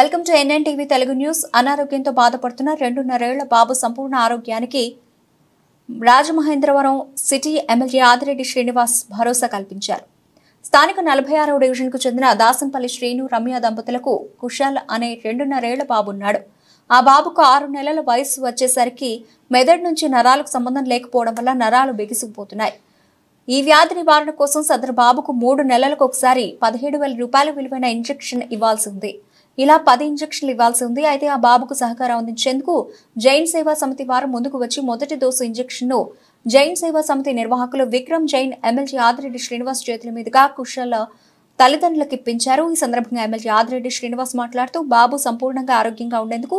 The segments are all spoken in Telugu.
Welcome to NN TV Telugu news. అనారోగ్యంతో బాధపడుతున్న 2.5 ఏళ్ల బాబు సంపూర్ణ ఆరోగ్యానికి రాజమహేంద్రవరం సిటీ ఎమ్మెల్యే ఆదిరెడ్డి శ్రీనివాస్ భరోసా కల్పించారు. స్థానిక 46వ డివిజన్కు చెందిన దాసంపల్లి శ్రీను రమ్య దంపతులకు కుశాల్ అనే 2.5 ఏళ్ల బాబు ఉన్నాడు. ఆ బాబుకు 6 నెలల వయసు వచ్చేసరికి మెదడు నుంచి నరాలకు సంబంధం లేకపోవడం వల్ల నరాలు బిగుసుకుపోతున్నాయి. ఈ వ్యాధి నివారణ కోసం సదరు బాబుకు 3 నెలలకు ఒకసారి 17,000 రూపాయల విలువైన ఇంజెక్షన్ ఇవ్వాల్సి ఉంది. ఇలా 10 ఇంజెక్షన్లు ఇవ్వాల్సి ఉంది. అయితే ఆ బాబుకు సహకారం అందించేందుకు జైన్ సేవా సమితి వారు ముందుకు వచ్చి మొదటి డోసు ఇంజెక్షన్ను జైన్ సేవా సమితి నిర్వాహకులు విక్రమ్ జైన్ ఎమ్మెల్యే ఆదిరెడ్డి శ్రీనివాస్ చేతుల మీదుగా కుశాల్ తల్లిదండ్రులకు ఇప్పించారు. ఈ సందర్భంగా ఎమ్మెల్యే ఆదిరెడ్డి శ్రీనివాస్ మాట్లాడుతూ బాబు సంపూర్ణంగా ఆరోగ్యంగా ఉండేందుకు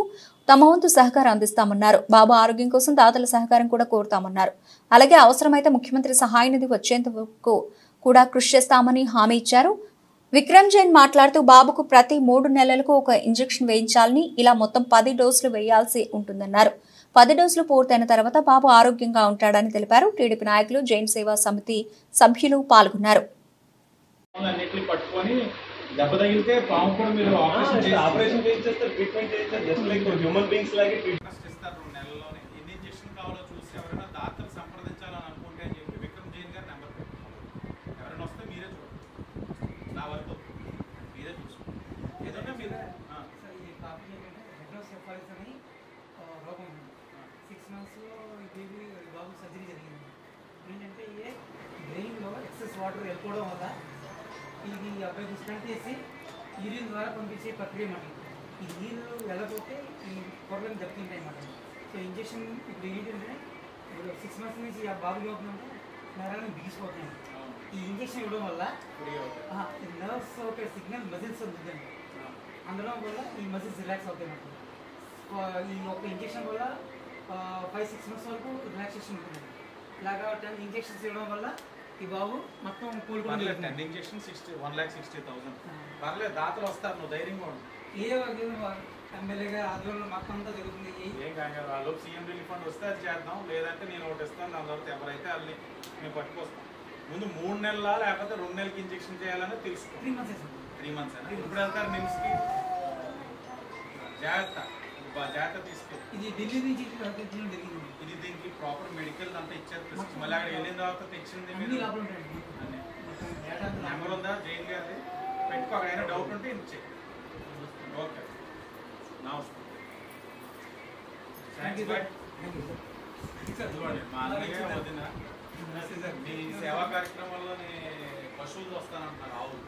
తమ వంతు సహకారం అందిస్తామన్నారు. బాబు ఆరోగ్యం కోసం దాతల సహకారం కూడా కోరుతామన్నారు. అలాగే అవసరమైతే ముఖ్యమంత్రి సహాయ నిధి వచ్చేందుకు కూడా కృషి చేస్తామని హామీ ఇచ్చారు. విక్రమ్ జైన్ మాట్లాడుతూ బాబుకు ప్రతి 3 నెలలకు ఒక ఇంజెక్షన్ వేయించాలని, ఇలా మొత్తం 10 డోసులు వేయాల్సి ఉంటుందన్నారు. 10 డోసులు పూర్తయిన తర్వాత బాబు ఆరోగ్యంగా ఉంటాడని తెలిపారు. టీడీపీ నాయకులు, జైన్ సేవా సమితి సభ్యులు పాల్గొన్నారు. బ్రెయిన్లో ఎక్సెస్ వాటర్ వెళ్ళిపోవడం వల్ల ఇది అబ్బాయికి స్టంట్ చేసి యూరిన్ ద్వారా పంపించే ప్రక్రియ అన్నమాట. ఈ నీళ్ళు వెళ్ళకపోతే ఈ పొరలను దెబ్బతింటాయి అన్నమాట. సో ఇంజక్షన్ ఇప్పుడు ఏంటంటే ఇప్పుడు 6 months నుంచి ఆ బాబు అవుతుందంటే నరాలను బిగిసిపోతున్నాయి. ఈ ఇంజక్షన్ ఇవ్వడం వల్ల నర్వ్స్ ఒక సిగ్నల్ మజిల్స్ ఉంటుందండి. అందులో వల్ల ఈ మజిల్స్ రిలాక్స్ అవుతాయి అన్నమాట. ఈ ఒక ఇంజక్షన్ వల్ల 5-6 months వరకు రిలాక్సేషన్ ఉంటుంది. ఇలాగా 10 ఇంజెక్షన్స్ ఇవ్వడం వల్ల ఈ బాబు మొత్తం కోలుకుంటుంది. 10 ఇంజెక్షన్ 1,60,000 పర్లేదు, దాతలు వస్తారు, నువ్వు ధైర్యంగా ఉండు. ఎమ్మెల్యేగా ఆధ్వర్యంలో మొత్తం అంతా జరుగుతుంది. ఏం కాదు, వాళ్ళు సీఎం రిలీఫ్ ఫండ్ వస్తే అది చేద్దాం, లేదంటే నేను ఒకటి ఇస్తాను, దాని తర్వాత ఎవరైతే వాళ్ళని మేము పట్టుకొస్తాం. ముందు 3 నెలల లేకపోతే 2 నెలలకి ఇంజెక్షన్ చేయాలని తెలుసుకో. 3 months 3 months అయినా ఇప్పుడు వెళ్తారు నిమ్స్కి. జాగ్రత్త తీసుకెళ్ళి. ఇది ఢిల్లీ నుంచి జరిగింది. ఇది దీనికి ప్రాపర్ మెడికల్ అంతా ఇచ్చారు. మళ్ళీ అక్కడ వెళ్ళిన తర్వాత తెచ్చింది నెంబర్ ఉందా జైన్ గారి పెట్టుకో. అక్కడ అయినా డౌట్ ఉంటే ఇచ్చే. ఓకే, మా అన్నయ్య వదిన మీ సేవా కార్యక్రమాల్లో పశువులు వస్తానంటున్నారు, ఆవులు.